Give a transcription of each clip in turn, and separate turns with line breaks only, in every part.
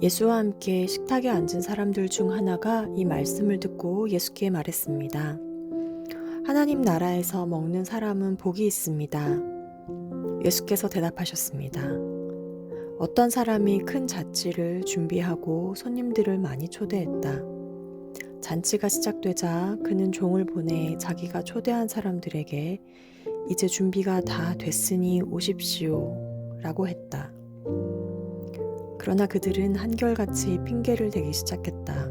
예수와 함께 식탁에 앉은 사람들 중 하나가 이 말씀을 듣고 예수께 말했습니다. 하나님 나라에서 먹는 사람은 복이 있습니다. 예수께서 대답하셨습니다. 어떤 사람이 큰 잔치를 준비하고 손님들을 많이 초대했다. 잔치가 시작되자 그는 종을 보내 자기가 초대한 사람들에게 이제 준비가 다 됐으니 오십시오 라고 했다. 그러나 그들은 한결같이 핑계를 대기 시작했다.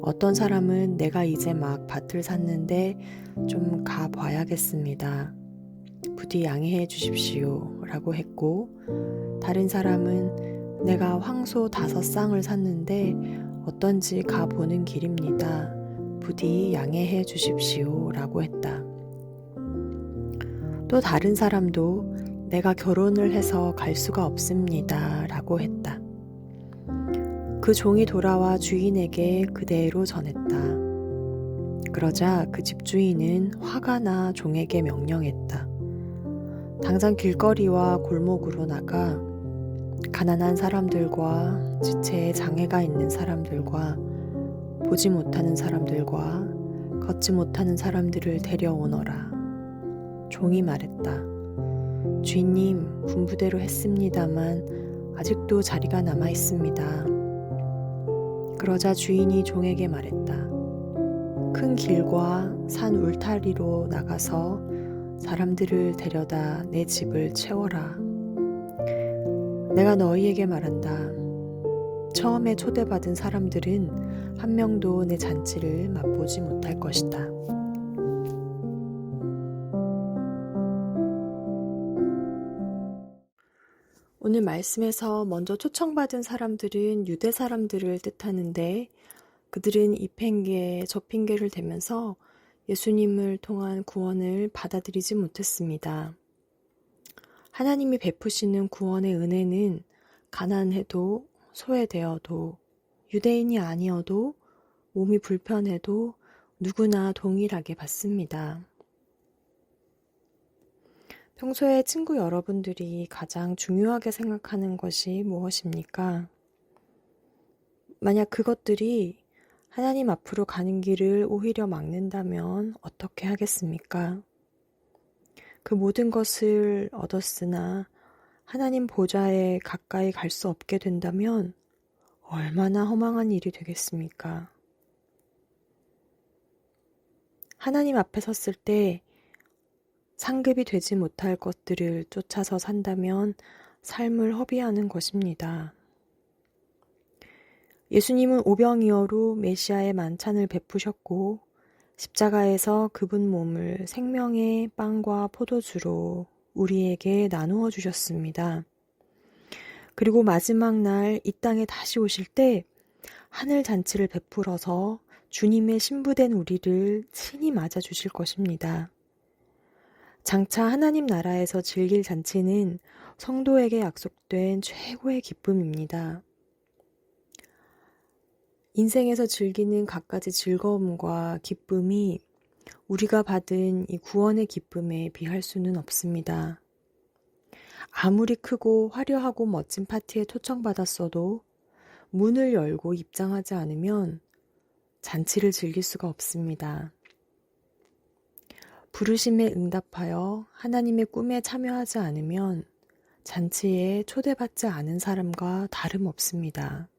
어떤 사람은 내가 이제 막 밭을 샀는데 좀 가봐야겠습니다. 부디 양해해 주십시오 라고 했고, 다른 사람은 내가 황소 5쌍을 샀는데 어떤지 가보는 길입니다. 부디 양해해 주십시오 라고 했다. 또 다른 사람도 내가 결혼을 해서 갈 수가 없습니다 라고 했다. 그 종이 돌아와 주인에게 그대로 전했다. 그러자 그 집주인은 화가 나 종에게 명령했다. 당장 길거리와 골목으로 나가 가난한 사람들과 지체에 장애가 있는 사람들과 보지 못하는 사람들과 걷지 못하는 사람들을 데려오너라. 종이 말했다. 주인님, 분부대로 했습니다만 아직도 자리가 남아 있습니다. 그러자 주인이 종에게 말했다. 큰 길과 산 울타리로 나가서 사람들을 데려다 내 집을 채워라. 내가 너희에게 말한다. 처음에 초대받은 사람들은 한 명도 내 잔치를 맛보지 못할 것이다. 오늘 말씀에서 먼저 초청받은 사람들은 유대 사람들을 뜻하는데 그들은 이 핑계 저 핑계를 대면서 예수님을 통한 구원을 받아들이지 못했습니다. 하나님이 베푸시는 구원의 은혜는 가난해도 소외되어도 유대인이 아니어도 몸이 불편해도 누구나 동일하게 받습니다. 평소에 친구 여러분들이 가장 중요하게 생각하는 것이 무엇입니까? 만약 그것들이 하나님 앞으로 가는 길을 오히려 막는다면 어떻게 하겠습니까? 그 모든 것을 얻었으나 하나님 보좌에 가까이 갈 수 없게 된다면 얼마나 허망한 일이 되겠습니까? 하나님 앞에 섰을 때 상급이 되지 못할 것들을 쫓아서 산다면 삶을 허비하는 것입니다. 예수님은 오병이어로 메시아의 만찬을 베푸셨고 십자가에서 그분 몸을 생명의 빵과 포도주로 우리에게 나누어 주셨습니다. 그리고 마지막 날 이 땅에 다시 오실 때 하늘 잔치를 베풀어서 주님의 신부된 우리를 친히 맞아 주실 것입니다. 장차 하나님 나라에서 즐길 잔치는 성도에게 약속된 최고의 기쁨입니다. 인생에서 즐기는 갖가지 즐거움과 기쁨이 우리가 받은 이 구원의 기쁨에 비할 수는 없습니다. 아무리 크고 화려하고 멋진 파티에 초청받았어도 문을 열고 입장하지 않으면 잔치를 즐길 수가 없습니다. 부르심에 응답하여 하나님의 꿈에 참여하지 않으면 잔치에 초대받지 않은 사람과 다름없습니다.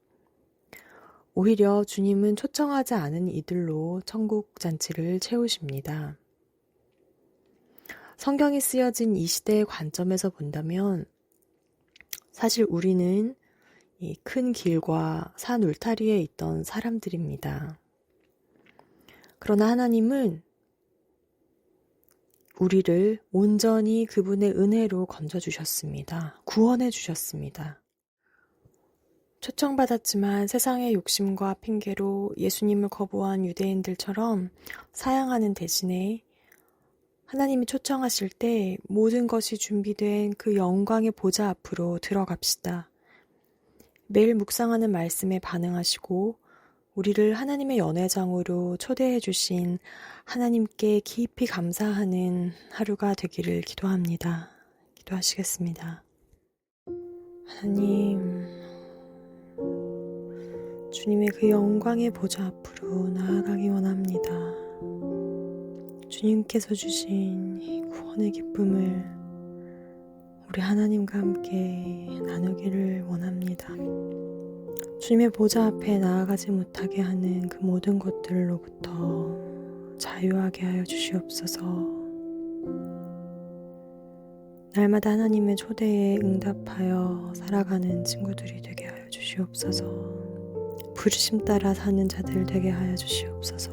오히려 주님은 초청하지 않은 이들로 천국 잔치를 채우십니다. 성경이 쓰여진 이 시대의 관점에서 본다면 사실 우리는 이 큰 길과 산 울타리에 있던 사람들입니다. 그러나 하나님은 우리를 온전히 그분의 은혜로 건져주셨습니다. 구원해 주셨습니다. 초청받았지만 세상의 욕심과 핑계로 예수님을 거부한 유대인들처럼 사양하는 대신에 하나님이 초청하실 때 모든 것이 준비된 그 영광의 보좌 앞으로 들어갑시다. 매일 묵상하는 말씀에 반응하시고 우리를 하나님의 연회장으로 초대해 주신 하나님께 깊이 감사하는 하루가 되기를 기도합니다. 기도하시겠습니다. 하나님, 주님의 그 영광의 보좌 앞으로 나아가기 원합니다. 주님께서 주신 이 구원의 기쁨을 우리 하나님과 함께 나누기를 원합니다. 주님의 보좌 앞에 나아가지 못하게 하는 그 모든 것들로부터 자유하게 하여 주시옵소서. 날마다 하나님의 초대에 응답하여 살아가는 친구들이 되게 하여 주시옵소서. 부르심 따라 사는 자들 되게 하여 주시옵소서.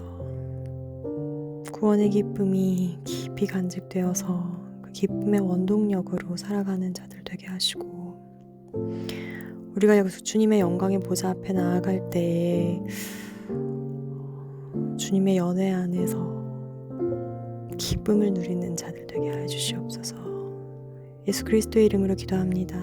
구원의 기쁨이 깊이 간직되어서 그 기쁨의 원동력으로 살아가는 자들 되게 하시고, 우리가 여기서 주님의 영광의 보좌 앞에 나아갈 때에 주님의 연회 안에서 기쁨을 누리는 자들 되게 하여 주시옵소서. 예수 그리스도의 이름으로 기도합니다.